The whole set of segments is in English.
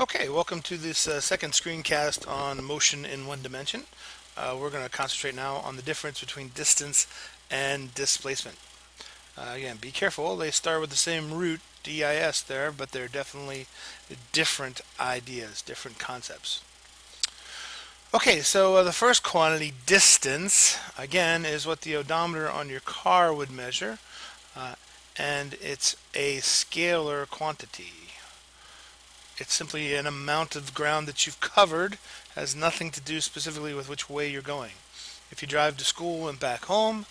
Okay, welcome to this second screencast on motion in one dimension. We're going to concentrate now on the difference between distance and displacement. Again, be careful, they start with the same root, DIS there, but they're definitely different ideas, different concepts. Okay, so the first quantity, distance, again, is what the odometer on your car would measure, and it's a scalar quantity. It's simply an amount of ground that you've covered, has nothing to do specifically with which way you're going. If you drive to school and back home,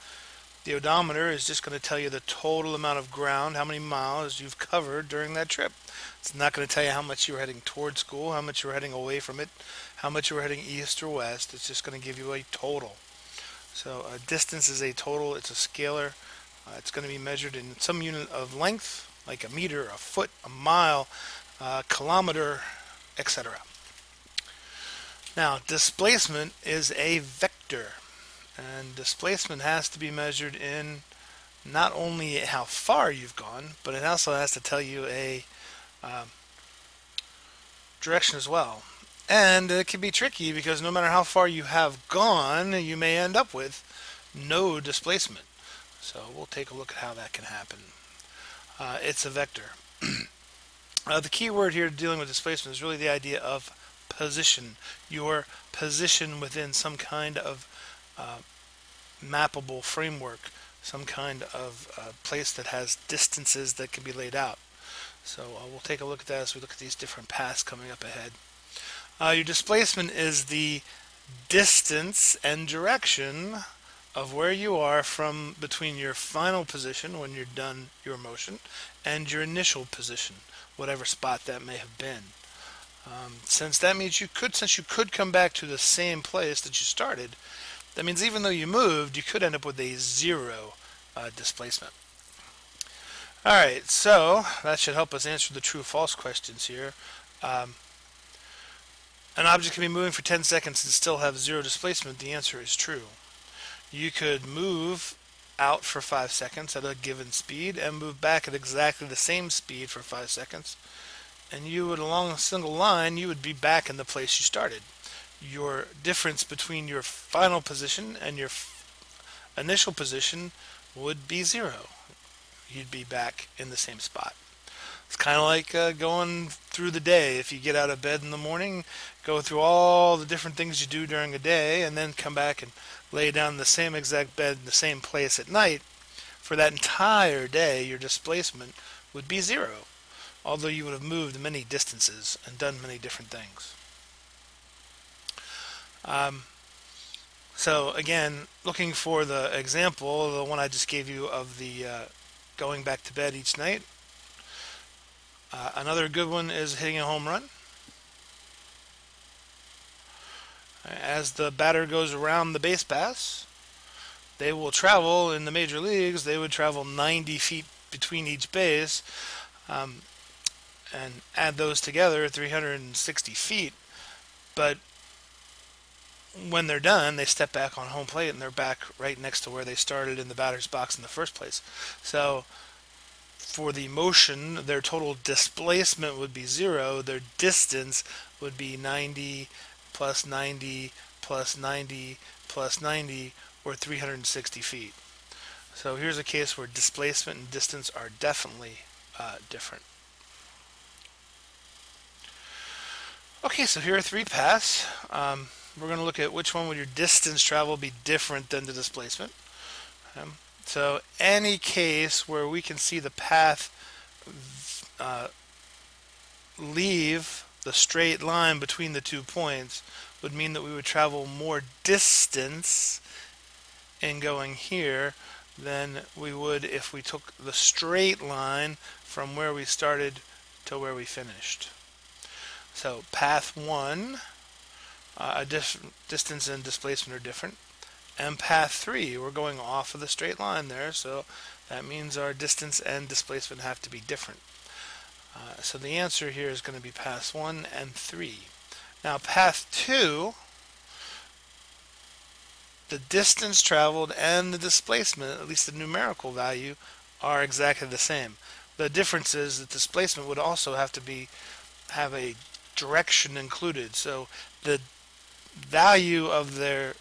the odometer is just going to tell you the total amount of ground, how many miles you've covered during that trip. It's not going to tell you how much you were heading toward school, how much you were heading away from it, how much you were heading east or west. It's just going to give you a total. So distance is a total, it's a scalar. It's going to be measured in some unit of length, like a meter, a foot, a mile, kilometer, etc. Now, displacement is a vector, and displacement has to be measured in not only how far you've gone, but it also has to tell you a direction as well. And it can be tricky because no matter how far you have gone, you may end up with no displacement. So we'll take a look at how that can happen. It's a vector. The key word here dealing with displacement is really the idea of position. Your position within some kind of mappable framework, some kind of place that has distances that can be laid out. So we'll take a look at that as we look at these different paths coming up ahead. Your displacement is the distance and direction of where you are from between your final position when you're done your motion and your initial position, whatever spot that may have been. Since you could come back to the same place that you started, that means even though you moved, you could end up with a zero displacement. Alright, so that should help us answer the true-false questions here. An object can be moving for 10 seconds and still have zero displacement. The answer is true. You could move out for 5 seconds at a given speed and move back at exactly the same speed for 5 seconds, and you would, along a single line, you would be back in the place you started. Your difference between your final position and your initial position would be zero. You'd be back in the same spot. It's kind of like going through the day. If you get out of bed in the morning, go through all the different things you do during a day, and then come back and lay down in the same exact bed in the same place at night, for that entire day your displacement would be zero, although you would have moved many distances and done many different things. So again, looking for the example, the one I just gave you of the going back to bed each night. Another good one is hitting a home run. As the batter goes around the base paths, they will travel, in the major leagues, they would travel 90 feet between each base, and add those together, 360 feet. But when they're done, they step back on home plate and they're back right next to where they started in the batter's box in the first place. So for the motion, their total displacement would be zero. Their distance would be 90 plus 90 plus 90 plus 90, or 360 feet. So here's a case where displacement and distance are definitely different. Okay, so here are three paths. We're going to look at which one would your distance travel be different than the displacement. So any case where we can see the path leave the straight line between the 2 points would mean that we would travel more distance in going here than we would if we took the straight line from where we started to where we finished. So path 1, distance and displacement are different. And path 3, we're going off of the straight line there, so that means our distance and displacement have to be different. So the answer here is going to be paths 1 and 3. Now path 2, the distance traveled and the displacement, at least the numerical value, are exactly the same. The difference is that displacement would also have a direction included. So the value of their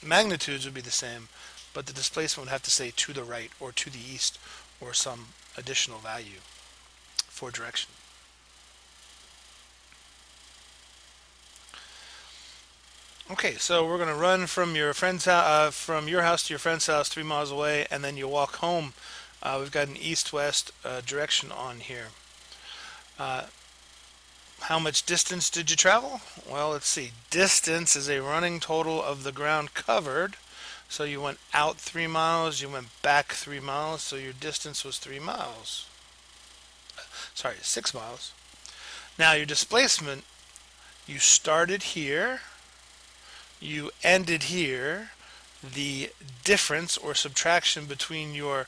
magnitudes would be the same, but the displacement would have to say to the right or to the east or some additional value for direction. Okay, so we're going to run from your friend's from your house to your friend's house 3 miles away, and then you walk home. We've got an east-west direction on here. How much distance did you travel? Well, let's see. Distance is a running total of the ground covered. So you went out 3 miles, you went back 3 miles, so your distance was 3 miles. Sorry, 6 miles. Now your displacement, you started here, you ended here. The difference or subtraction between your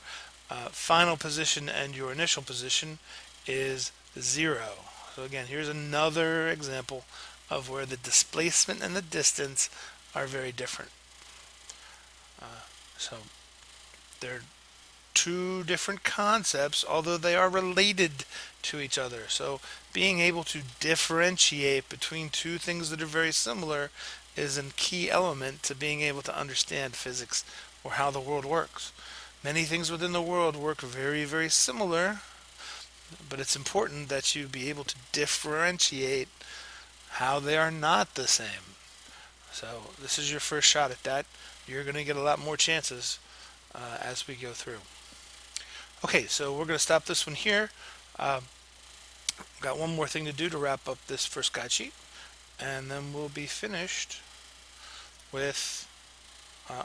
final position and your initial position is 0. So again, here's another example of where the displacement and the distance are very different. So they're two different concepts, although they are related to each other. So being able to differentiate between two things that are very similar is a key element to being able to understand physics or how the world works. Many things within the world work very, very similar, but it's important that you be able to differentiate how they are not the same. So this is your first shot at that. You're going to get a lot more chances as we go through. Okay, so we're going to stop this one here. Got one more thing to do to wrap up this first guide sheet, and then we'll be finished with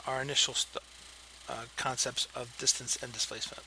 our initial concepts of distance and displacement.